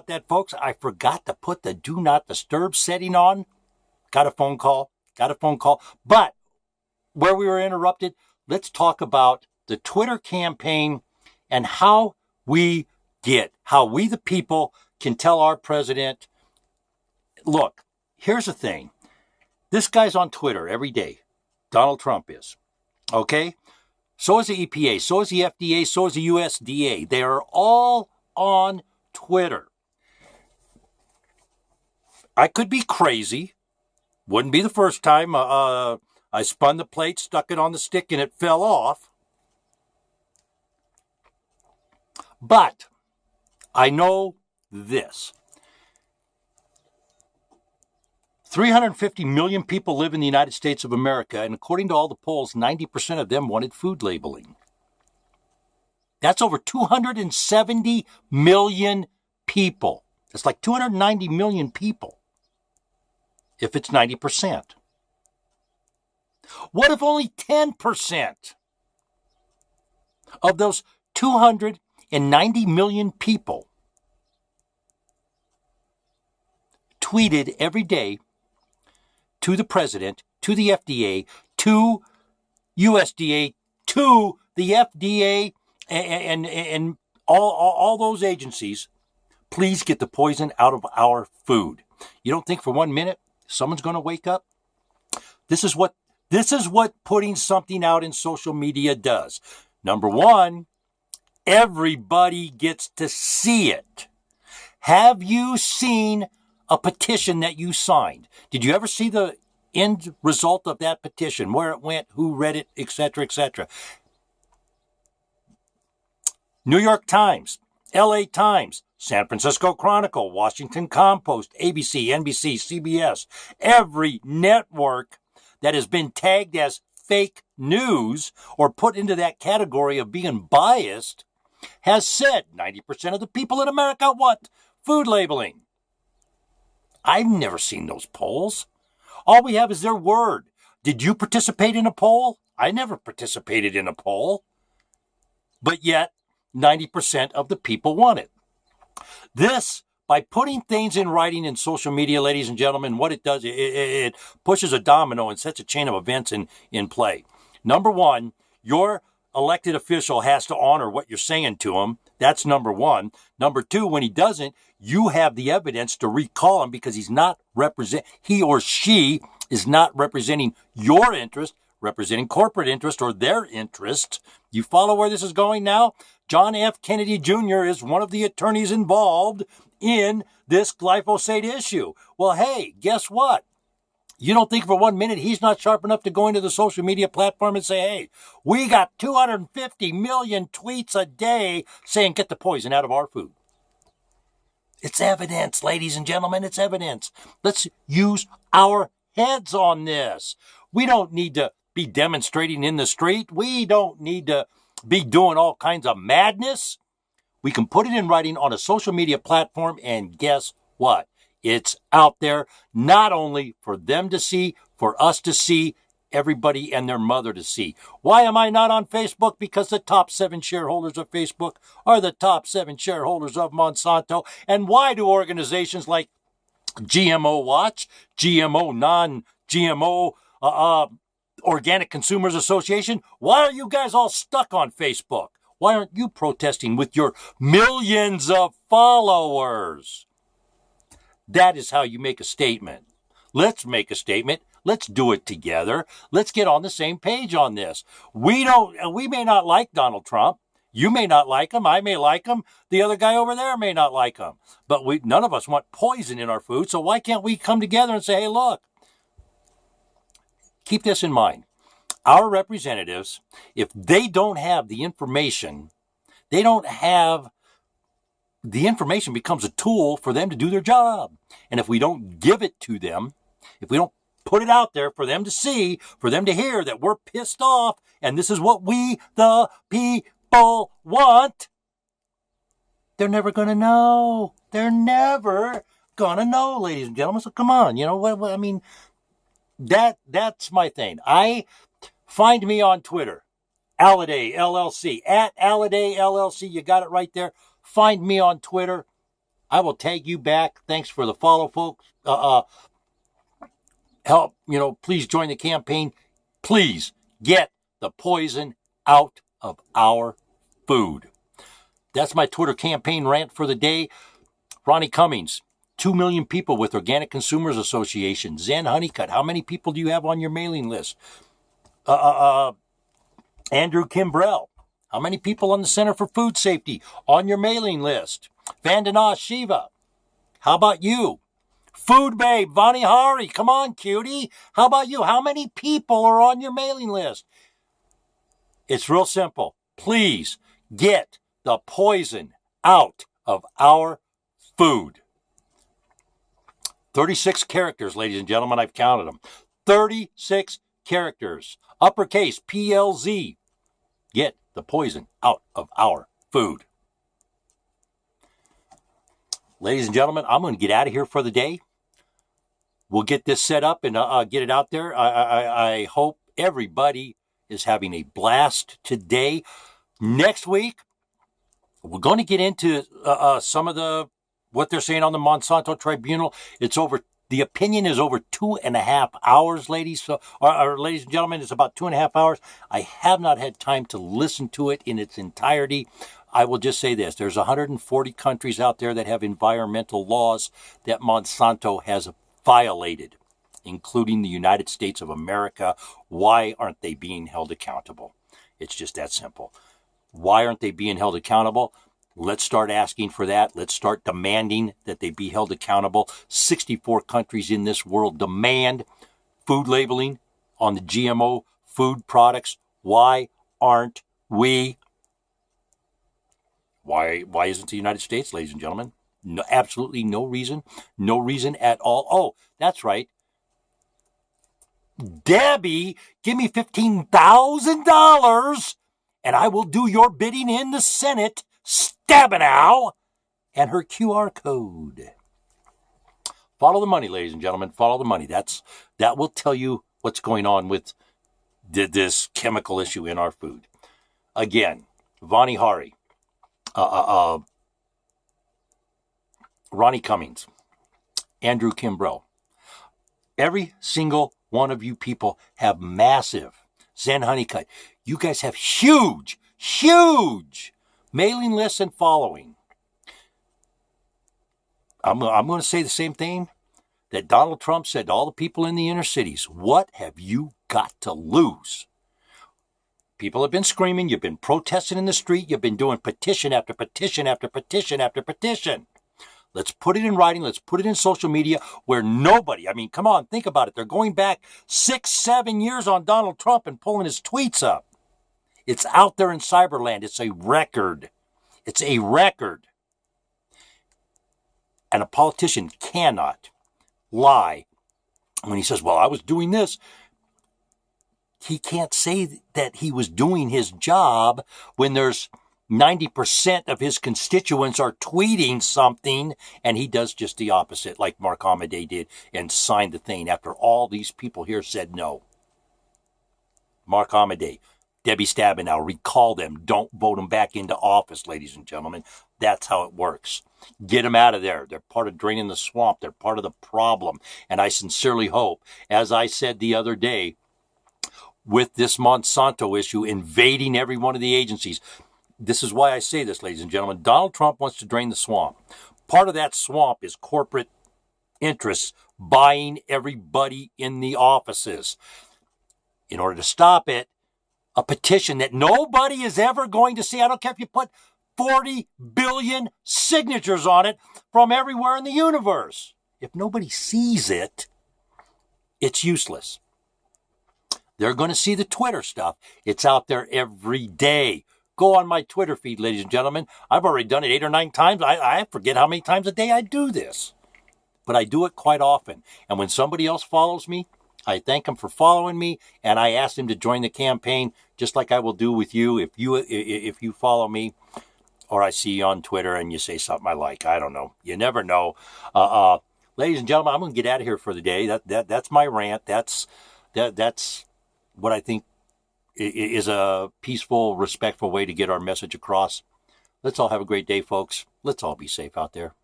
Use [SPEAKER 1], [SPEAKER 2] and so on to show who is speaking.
[SPEAKER 1] that, folks. I forgot to put the do not disturb setting on. Got a phone call. But where we were interrupted, let's talk about the Twitter campaign and how we the people can tell our president, look, here's the thing. This guy's on Twitter every day. Donald Trump is. Okay? So is the EPA, so is the FDA, so is the USDA. They are all on Twitter. I could be crazy. Wouldn't be the first time I spun the plate, stuck it on the stick, and it fell off. But I know this. 350 million people live in the United States of America, and according to all the polls, 90% of them wanted food labeling. That's over 270 million people. It's like 290 million people if it's 90%. What if only 10% of those 290 million people tweeted every day to the president, to the FDA, to USDA, to the FDA, and all those agencies, please get the poison out of our food. You don't think for 1 minute someone's going to wake up? This is what putting something out in social media does. Number one, everybody gets to see it. Have you seen a petition that you signed? Did you ever see the end result of that petition, where it went, who read it, etc., etc.? New York Times, LA Times, San Francisco Chronicle, Washington Compost, ABC, NBC, CBS, every network that has been tagged as fake news or put into that category of being biased has said 90% of the people in America want food labeling. I've never seen those polls. All we have is their word. Did you participate in a poll? I never participated in a poll. But yet, 90% of the people want it. This, by putting things in writing in social media, ladies and gentlemen, what it does, it pushes a domino and sets a chain of events in play. Number one, your elected official has to honor what you're saying to him. That's number one. Number two, when he doesn't, you have the evidence to recall him because he or she is not representing your interest, representing corporate interest or their interest. You follow where this is going now? John F. Kennedy Jr. is one of the attorneys involved in this glyphosate issue. Well, hey, guess what? You don't think for 1 minute he's not sharp enough to go into the social media platform and say, hey, we got 250 million tweets a day saying get the poison out of our food. It's evidence, ladies and gentlemen, it's evidence. Let's use our heads on this. We don't need to be demonstrating in the street. We don't need to be doing all kinds of madness. We can put it in writing on a social media platform, and guess what? It's out there, not only for them to see, for us to see, everybody and their mother to see. Why am I not on Facebook? Because the top 7 shareholders of Facebook are the top 7 shareholders of Monsanto. And why do organizations like GMO Watch, GMO Non-GMO Organic Consumers Association, why are you guys all stuck on Facebook? Why aren't you protesting with your millions of followers? That is how you make a statement. Let's make a statement. Let's do it together. Let's get on the same page on this. We may not like Donald Trump. You may not like him. I may like him. The other guy over there may not like him. But none of us want poison in our food. So why can't we come together and say, hey, look, keep this in mind. Our representatives, if they don't have the information, the information becomes a tool for them to do their job. And if we don't give it to them, if we don't put it out there for them to see, for them to hear that we're pissed off, and this is what we, the people, want, they're never going to know. They're never going to know, ladies and gentlemen. So come on, you know what I mean? That's my thing. Find me on Twitter, Alliday LLC, at Alliday LLC. You got it right there. Find me on Twitter. I will tag you back. Thanks for the follow, folks. Help, please join the campaign. Please get the poison out of our food. That's my Twitter campaign rant for the day. Ronnie Cummings, 2 million people with Organic Consumers Association. Zen Honeycutt, how many people do you have on your mailing list? Andrew Kimbrell, how many people on the Center for Food Safety on your mailing list? Vandana Shiva, how about you? Food Babe, Vani Hari, come on, cutie. How about you? How many people are on your mailing list? It's real simple. Please get the poison out of our food. 36 characters, ladies and gentlemen. I've counted them. 36 characters. Uppercase PLZ. Get the poison out of our food. Ladies and gentlemen, I'm going to get out of here for the day. We'll get this set up and get it out there. I hope everybody is having a blast today. Next week, we're going to get into some of what they're saying on the Monsanto Tribunal. The opinion is over 2.5 hours, ladies. Ladies and gentlemen, it's about 2.5 hours. I have not had time to listen to it in its entirety. I will just say this. There's 140 countries out there that have environmental laws that Monsanto has violated, including the United States of America. Why aren't they being held accountable? It's just that simple. Why aren't they being held accountable? Let's start asking for that. Let's start demanding that they be held accountable. 64 countries in this world demand food labeling on the GMO food products. Why aren't we? Why isn't the United States, ladies and gentlemen? No, absolutely no reason. No reason at all. Oh, that's right. Debbie, give me $15,000 and I will do your bidding in the Senate. Stabenow, and her QR code. Follow the money, ladies and gentlemen. Follow the money. That will tell you what's going on with this chemical issue in our food. Again, Vani Hari, Ronnie Cummings, Andrew Kimbrell. Every single one of you people have massive Zen Honeycutt. You guys have huge mailing lists and following. I'm going to say the same thing that Donald Trump said to all the people in the inner cities. What have you got to lose? People have been screaming. You've been protesting in the street. You've been doing petition after petition after petition after petition. Let's put it in writing. Let's put it in social media where nobody, come on, think about it. They're going back 6-7 years on Donald Trump and pulling his tweets up. It's out there in cyberland. It's a record. It's a record. And a politician cannot lie when he says, well, I was doing this. He can't say that he was doing his job when there's 90% of his constituents are tweeting something and he does just the opposite, like Mark Amadei did and signed the thing after all these people here said no. Mark Amadei, Debbie Stabenow, recall them. Don't vote them back into office, ladies and gentlemen. That's how it works. Get them out of there. They're part of draining the swamp. They're part of the problem. And I sincerely hope, as I said the other day, with this Monsanto issue invading every one of the agencies, this is why I say this, ladies and gentlemen. Donald Trump wants to drain the swamp. Part of that swamp is corporate interests buying everybody in the offices. In order to stop it, a petition that nobody is ever going to see. I don't care if you put 40 billion signatures on it from everywhere in the universe. If nobody sees it, it's useless. They're going to see the Twitter stuff. It's out there every day. Go on my Twitter feed, ladies and gentlemen. I've already done it 8 or 9 times. I forget how many times a day I do this. But I do it quite often. And when somebody else follows me, I thank them for following me, and I ask them to join the campaign, just like I will do with you. If you follow me, or I see you on Twitter and you say something I like, I don't know. You never know. Ladies and gentlemen, I'm going to get out of here for the day. That's my rant. That's what I think is a peaceful, respectful way to get our message across. Let's all have a great day, folks. Let's all be safe out there.